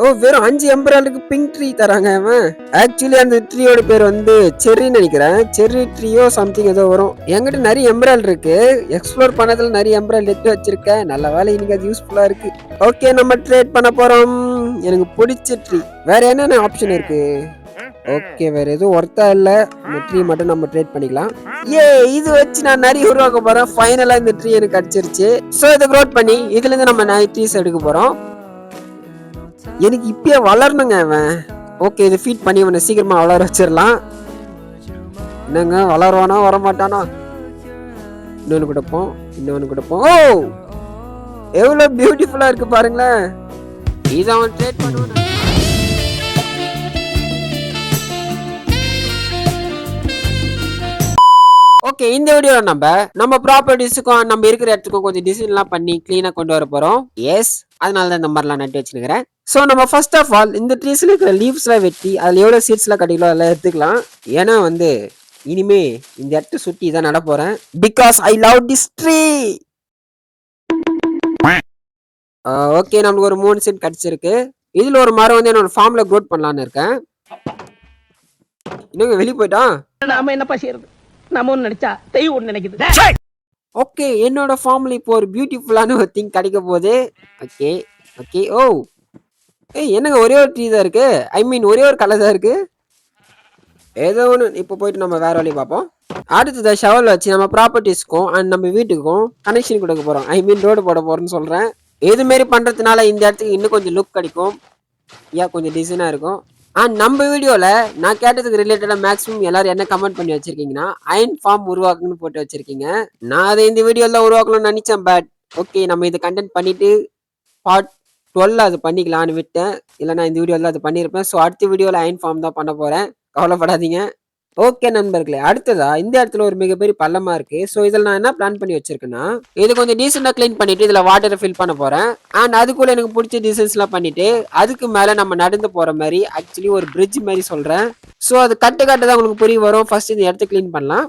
ஓ வெறும் 5 எம்பராலுக்கு pink tree தராங்க அவன். ஆக்சுவலி அந்த ட்ரீயோட பேர் வந்து செர்ரின்னு நினைக்கிறேன். செர்ரி ட்ரீயோ சம்திங் ஏதோ வரும். என்கிட்ட நிறைய எம்பரால் இருக்கு. எக்ஸ்ப்ளோர் பண்ணதுல நிறைய எம்பரால் எடுத்து வச்சிருக்கேன். நல்ல வேலை இன்னைக்கு அது யூஸ்ஃபுல்லா இருக்கு. ஓகே நம்ம ட்ரேட் பண்ண போறோம். எனக்கு பிடிச்ச ட்ரீ. வேற என்னென்ன ஆப்ஷன் இருக்கு? ஓகே வேற எதுவும் ஒர்த்தா இல்ல. இந்த ட்ரீ மட்டும் நம்ம ட்ரேட் பண்ணிக்கலாம். ஏ இது வச்சு நான் நிறைய உருவாக்க போறேன். ஃபைனலா இந்த ட்ரீ எனக்கு கிடைச்சிருச்சு. சோ இதை க்ரோட் பண்ணி இதுல இருந்து நம்ம நிறைய ட்ரீஸ் எடுக்க போறோம். எனக்கு இப்பயே வளரணுங்க அவன். ஓகே இது ஃபீட் பண்ணி அவனை சீக்கிரமா வளர வச்சிடலாம். என்னங்க வளருவானா வரமாட்டானா? இன்னொன்னு கொடுப்போம், இன்னொன்னு கொடுப்போம். ஓ எவ்வளவு பியூட்டிஃபுல்லா இருக்கு பாருங்களேன். இதை அவன் ட்ரேட் பண்ணுவான். ஓகே இந்த வீடியோல நம்ம ப்ராப்பர்ட்டிஸுக்கும் நம்ம இருக்கிற இடத்துக்கும் கொஞ்சம் டிசைன்லாம் பண்ணி கிளீனா கொண்டு வர போறோம். எஸ் அதனால தான் இந்த மாதிரிலாம் நட்டு வச்சுக்கிறேன். ஸோ நம்ம ஃபர்ஸ்ட் ஆஃப் ஆல் இந்த ட்ரீஸ்ல இருக்கிற லீவ்ஸ்லாம் வெட்டி அதில் எவ்வளோ சீட்ஸ்லாம் கிடைக்கலாம் அதெல்லாம் எடுத்துக்கலாம். ஏன்னா வந்து இனிமே இந்த இடத்த சுற்றி தான் நட போறேன். Because I love this tree. Okay நம்மளுக்கு ஒரு 3 சென்ட் கிடைச்சிருக்கு. இதுல ஒரு மரம் வந்து என்னோட ஃபார்ம்ல க்ரோத் பண்ணலான்னு இருக்கேன். இன்னும் வெளியே போயிட்டான். நாம என்னப்பா செய்யறது? நம்ம ஒன்று நினைச்சா தெய்வம் ஒன்று நினைக்குது. ஓகே என்னோட ஃபார்ம்ல இப்போ ஒரு பியூட்டிஃபுல்லான ஒரு திங் கிடைக்க போகுது. ஓகே ஓகே ஓ ஏய் என்னங்க ஒரே ஒரு ட்ரீ தான் இருக்கு. ஐ மீன் ஒரே ஒரு கலர் தான் இருக்கு. ஏதோ ஒன்று இப்போ போயிட்டு நம்ம வேற வழி பார்ப்போம். அடுத்தது ஷவல் வச்சு நம்ம ப்ராப்பர்ட்டிஸ்க்கும் அண்ட் நம்ம வீட்டுக்கும் கனெக்ஷன் கொடுக்க போறோம். ஐ மீன் ரோடு போட போறோம்னு சொல்றேன். இது மாரி பண்றதுனால இந்த இடத்துக்கு இன்னும் கொஞ்சம் லுக் கிடைக்கும். ஏன் கொஞ்சம் டிசைனா இருக்கும். அண்ட் நம்ம வீடியோல நான் கேட்டதுக்கு ரிலேட்டடா மேக்ஸிமம் எல்லாரும் என்ன கமெண்ட் பண்ணி வச்சிருக்கீங்கன்னா அயன் ஃபார்ம் உருவாக்குன்னு போட்டு வச்சிருக்கீங்க. நான் அதை இந்த வீடியோல உருவாக்கணும்னு நினைச்சேன். பட் ஓகே நம்ம இது கண்டென்ட் பண்ணிட்டு பார்ட் 12 அது பண்ணிக்கலான்னு விட்டேன். இல்லைனா இந்த வீடியோல அது பண்ணியிருப்பேன். ஸோ அடுத்த வீடியோல அயன் ஃபார்ம் தான் பண்ண போறேன். கவலைப்படாதீங்க. ஓகே நண்பர்களே அடுத்ததா இந்த இடத்துல ஒரு மிகப்பெரிய பள்ளமா இருக்கு. ஸோ இதில் நான் என்ன பிளான் பண்ணி வச்சிருக்கேன்னா இது கொஞ்சம் டீசெண்டா கிளீன் பண்ணிட்டு இதுல வாட்டரை ஃபில் பண்ண போறேன். அண்ட் அதுக்குள்ள எனக்கு பிடிச்ச டிசைன்ஸ் எல்லாம் பண்ணிட்டு அதுக்கு மேல நம்ம நடந்து போற மாதிரி ஆக்சுவலி ஒரு பிரிட்ஜ் மாதிரி சொல்றேன். ஸோ அது கட்டு தான் உங்களுக்கு புரிய வரும். ஃபர்ஸ்ட் இந்த இடத்த கிளீன் பண்ணலாம்.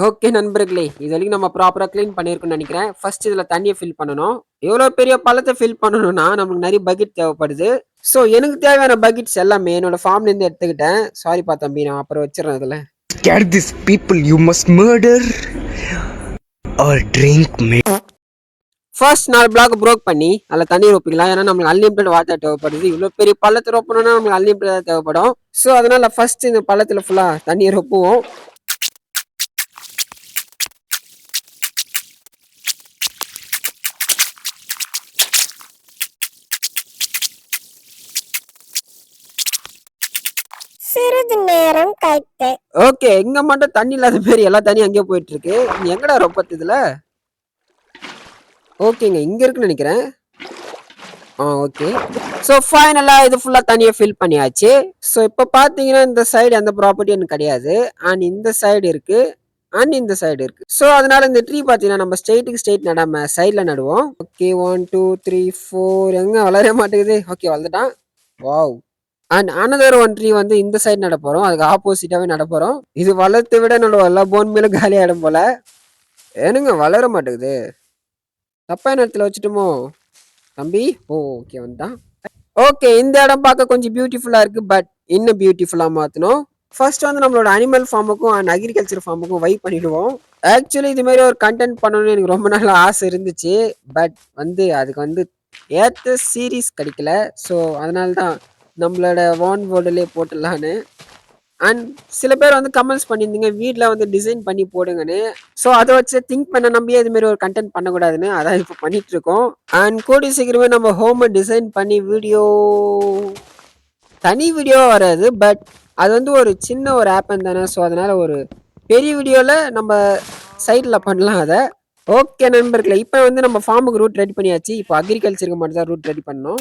ஓகே நண்பர்களே இது வரைக்கும் நம்ம ப்ராப்பரா கிளீன் பண்ணிருக்கோம்னு நினைக்கிறேன். ஃபர்ஸ்ட் இதுல தண்ணியை ஃபில் பண்ணணும். எவ்வளவு பெரிய பள்ளத்தை ஃபில் பண்ணணும்னா நமக்கு நிறைய பக்கெட் தேவைப்படுது. ஸோ எனக்கு தேவையான பக்கெட்ஸ் எல்லாமே என்னோட ஃபார்ம்ல இருந்து எடுத்துக்கிட்டேன். சாரிப்பா தம்பி நான் அப்புறம் வச்சிடறேன் இதுல. Scare these people you must murder or drink me. First 4 block broke பண்ணி அதில் தண்ணி ரொப்பிக்கலாம். ஏன்னா நம்மளுக்கு அன்லிமிட்டட் வாட்டர் தேவைப்படுது. இவ்வளோ பெரிய பள்ளத்தை ரொப்பணும்னா நமக்கு அன்லிமிட்டட் தேவைப்படும். ஸோ அதனால ஃபர்ஸ்ட் இந்த பள்ளத்துல ஃபுல்லா தண்ணியை ரொப்புவோம். சிறிது நேரம் கழித்து ஓகே இங்க மட்டும் தண்ணி இல்லாத பேர் எல்லா தண்ணி அங்கேயே போயிட்டு இருக்கு. எங்கடா ரொப்பத்து இதுல? ஓகேங்க இங்க இருக்குன்னு நினைக்கிறேன். ஓகே ஸோ ஃபைனலா இது ஃபுல்லா தண்ணியை ஃபில் பண்ணியாச்சு. ஸோ இப்போ பார்த்தீங்கன்னா இந்த சைடு அந்த ப்ராப்பர்ட்டி எனக்கு கிடையாது. அண்ட் இந்த சைடு இருக்கு அண்ட் இந்த சைடு இருக்கு. ஸோ அதனால இந்த ட்ரீ பார்த்தீங்கன்னா நம்ம ஸ்ட்ரெயிட் நடாம சைட்ல நடுவோம். ஓகே 1 2 3 4 எங்க வளர மாட்டேங்குது. ஓகே வளர்ந்துட்டான். Wow and another one tree வந்து இந்த சைடு நட போறோம். அதுக்கு ஆப்போசிட்டாவே நட போறோம். இது வளர்த்து விட என்னோட எல்லா போன் மேலும் காலி ஆயிடும் போல. ஏனுங்க வளர மாட்டேங்குது. தப்பா இடத்துல வச்சுட்டுமோ தம்பி? ஓகே வந்துட்டான். ஓகே இந்த இடம் பார்க்க கொஞ்சம் பியூட்டிஃபுல்லா இருக்கு. பட் இன்னும் பியூட்டிஃபுல்லா மாத்தணும். ஃபர்ஸ்ட் வந்து நம்மளோட அனிமல் ஃபார்முக்கும் அண்ட் அக்ரிகல்ச்சர் ஃபார்முக்கும் வை பண்ணிடுவோம். ஆக்சுவலி இது மாதிரி ஒரு கண்டென்ட் பண்ணணும்னு எனக்கு ரொம்ப நாள் ஆசை இருந்துச்சு. பட் வந்து அதுக்கு வந்து ஏற்ற சீரீஸ் கிடைக்கல. ஸோ அதனால தான் நம்மளோட வான் போர்டுலேயே போட்டுடலான்னு. அண்ட் சில பேர் வந்து கமெண்ட்ஸ் பண்ணியிருந்தீங்க வீட்டில் வந்து டிசைன் பண்ணி போடுங்கன்னு. ஸோ அதை வச்சு திங்க் பண்ண நம்பியே இதுமாரி ஒரு கண்டென்ட் பண்ணக்கூடாதுன்னு அதான் இப்போ பண்ணிட்டு இருக்கோம். அண்ட் கூடிய சீக்கிரமே நம்ம ஹோமை டிசைன் பண்ணி தனி வீடியோ வராது. பட் அது வந்து ஒரு சின்ன ஒரு ஆப் தானே. ஸோ அதனால ஒரு பெரிய வீடியோவில் நம்ம சைடில் பண்ணலாம் அதை. ஓகே நண்பர்களே இப்போ வந்து நம்ம ஃபார்முக்கு ரூட் ரெடி பண்ணியாச்சு. இப்போ அக்ரிகல்ச்சருக்கு மட்டும் தான் ரூட் ரெடி பண்ணோம்.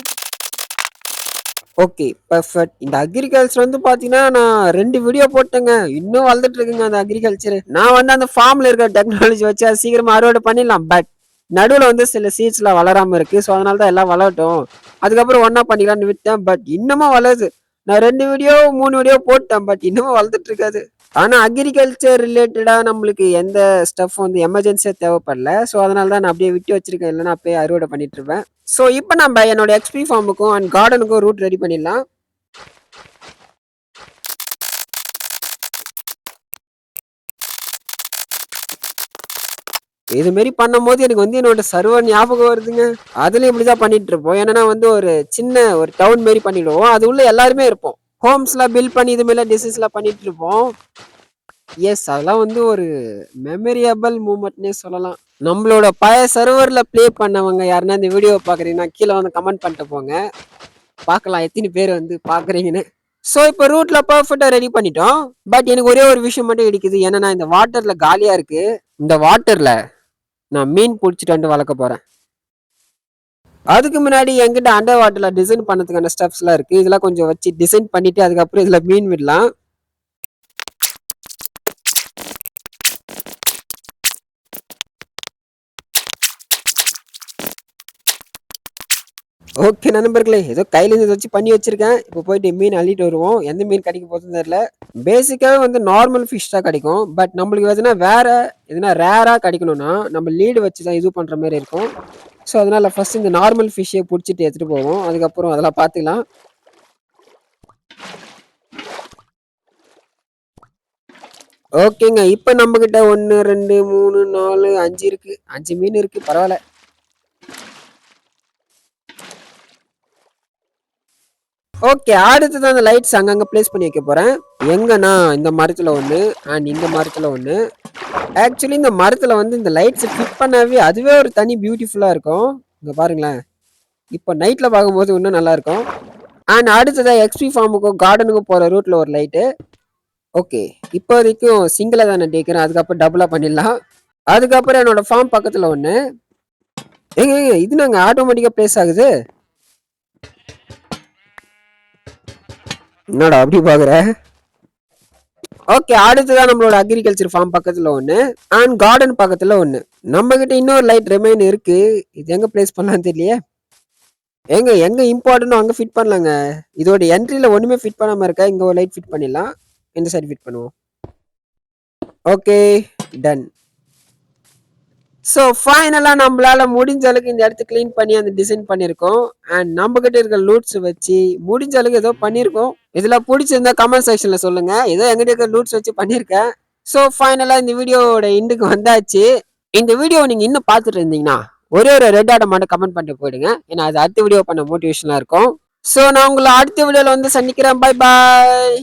Okay perfect. இந்த அக்ரிகல்ச்சர் வந்து பாத்தீங்கன்னா நான் 2 வீடியோ போட்டேங்க. இன்னும் வளர்ந்துட்டு இருக்குங்க அந்த அக்ரிகல்ச்சர். நான் வந்து அந்த ஃபார்ம்ல இருக்கிற டெக்னாலஜி வச்சு அது சீக்கிரமா அறுவடை பண்ணிடலாம். பட் நடுவில் வந்து சில சீட்ஸ்லாம் வளராம இருக்கு. ஸோ அதனால தான் எல்லாம் வளரட்டும் அதுக்கப்புறம் ஒன்னா பண்ணிக்கலாம்னு விட்டேன். பட் இன்னமும் வளருது. நான் 2 வீடியோ 3 வீடியோ போட்டேன். பட் இன்னமும் வளர்ந்துட்டு இருக்காது. ஆனா அக்ரிகல்ச்சர் ரிலேட்டடா நம்மளுக்கு எந்த ஸ்டஃப் வந்து எமர்ஜென்சியா தேவைப்படல. ஸோ அதனால தான் நான் அப்படியே விட்டு வச்சிருக்கேன். இல்லைன்னா அப்படியே அறுவடை பண்ணிட்டு இருப்பேன். ஸோ இப்போ நம்ம என்னோட எக்ஸ்பி ஃபார்முக்கும் அண்ட் கார்டனுக்கும் ரூட் ரெடி பண்ணிடலாம். இது மாரி பண்ணும்போது எனக்கு வந்து என்னோட சர்வர் ஞாபகம் வருதுங்க. அதுலயும் இப்படிதான் பண்ணிட்டு இருப்போம். ஏன்னா வந்து ஒரு சின்ன ஒரு டவுன் மாரி பண்ணிடுவோம். அது உள்ள எல்லாருமே இருப்போம். ஹோம்ஸ்லாம் பில்ட் பண்ணி இது மாதிரிலாம் டிசைன்ஸ்லாம் பண்ணிட்டு இருப்போம். எஸ், அதெல்லாம் வந்து ஒரு மெமரியபிள் மூமெண்ட்னே சொல்லலாம். நம்மளோட பழைய சர்வர்ல ப்ளே பண்ணவங்க யாருன்னா இந்த வீடியோ பாக்குறீங்கன்னா கீழே வந்து கமெண்ட் பண்ணிட்டு போங்க. பார்க்கலாம் எத்தனை பேர் வந்து பாக்குறீங்கன்னு. ஸோ இப்போ ரூட்ல பர்ஃபெக்டா ரெடி பண்ணிட்டோம். பட் எனக்கு ஒரே ஒரு விஷயம் மட்டும் இருக்குது. என்னன்னா இந்த வாட்டர்ல காலியா இருக்கு. இந்த வாட்டர்ல நான் மீன் பிடிச்சிட்டு வந்து வளர்க்க போறேன். அதுக்கு முன்னாடி என்கிட்ட அண்டர் வாட்டர்ல டிசைன் பண்ணதுக்கான ஸ்டெப்ஸ்லாம் இருக்கு. இதெல்லாம் கொஞ்சம் வச்சு டிசைன் பண்ணிட்டு அதுக்கப்புறம் இதுல மீன் விடலாம். ஓகே நண்பர்களே, ஏதோ கையில இருந்து வச்சு பண்ணி வச்சிருக்கேன். இப்போ போயிட்டு மீன் அள்ளிட்டு வருவோம். எந்த மீன் கிடைக்க போகுதுன்னு தெரியல. பேசிக்காவே வந்து நார்மல் ஃபிஷ் தான் கிடைக்கும். பட் நம்மளுக்கு எதுனா வேற எதுனா ரேரா கிடைக்கணும்னா நம்ம லீடு வச்சு தான் இது பண்ற மாதிரி இருக்கும். ஸோ அதனால ஃபர்ஸ்ட் இந்த நார்மல் ஃபிஷ்ஷை பிடிச்சிட்டு எடுத்துட்டு போவோம். அதுக்கப்புறம் அதெல்லாம் பார்த்துக்கலாம். ஓகேங்க, இப்போ நம்ம கிட்ட 1 2 3 4 5 இருக்கு. 5 மீன் இருக்கு, பரவாயில்ல. ஓகே, அடுத்தது அந்த லைட்ஸ் அங்கங்க பிளேஸ் பண்ணி வைக்க போறேன். எங்கன்னா இந்த மரத்துல ஒண்ணு அண்ட் இந்த மரத்துல ஒண்ணு. ஆக்சுவலி இந்த மரத்துல வந்து இந்த லைட்ஸ் ஃபிட் பண்ணவே அதுவே ஒரு தனி பியூட்டிஃபுல்லா இருக்கும். இங்க பாருங்களேன். இப்போ நைட்ல பார்க்கும்போது இன்னும் நல்லா இருக்கும். அண்ட் அடுத்ததா எக்ஸ்பி ஃபார்முக்கும் கார்டனுக்கும் போற ரூட்ல ஒரு லைட்டு. ஓகே, இப்போதைக்கும் சிங்கிளா தான் நான் டேக்கிறேன். அதுக்கப்புறம் டபுளா பண்ணிடலாம். அதுக்கப்புறம் என்னோட ஃபார்ம் பக்கத்துல ஒண்ணு. ஏங்க இது நாங்க ஆட்டோமேட்டிக்கா பிளேஸ் ஆகுது. என்னடா அப்படி பாக்குற? ஓகே, அடுத்ததான் நம்மளோட அக்ரிகல்ச்சர் ஃபார்ம் பக்கத்துல ஒண்ணு அண்ட் கார்டன் பக்கத்துல ஒண்ணு. நம்ம கிட்ட இன்னொரு லைட் ரிமைன் இருக்கு. இது எங்க பிளேஸ் பண்ணலாம் தெரியலையே. எங்க இம்பார்ட்டன்ட் அங்க ஃபிட் பண்ணலாங்க. இதோட என்ட்ரில ஒண்ணுமே ஃபிட் பண்ணாம இருக்கா. இங்க ஒரு லைட் ஃபிட் பண்ணிடலாம். இந்த சைடு ஃபிட் பண்ணுவோம். Okay, done. ஸோ ஃபைனலா நம்மளால முடிஞ்ச அளவுக்கு இந்த இடத்த கிளீன் பண்ணி அந்த டிசைன் பண்ணியிருக்கோம். அண்ட் நம்ம கிட்ட இருக்க லூட்ஸ் வச்சு முடிஞ்ச அளவுக்கு ஏதோ பண்ணியிருக்கோம். இதுல பிடிச்சிருந்தா கமெண்ட் செக்ஷன்ல சொல்லுங்க. ஏதோ எங்கிட்ட இருக்க லூட்ஸ் வச்சு பண்ணியிருக்கேன். ஸோ ஃபைனலா இந்த வீடியோவோட எண்டுக்கு வந்தாச்சு. இந்த வீடியோ நீங்க இன்னும் பார்த்துட்டு இருந்தீங்கன்னா ஒரே ஒரு ரெட் ஆட்டை மட்டும் கமெண்ட் பண்ணிட்டு போயிடுங்க. ஏன்னா அது அடுத்த வீடியோ பண்ண மோட்டிவேஷனா இருக்கும். ஸோ நான் உங்களை அடுத்த வீடியோல வந்து சந்திக்கிறேன். Bye bye.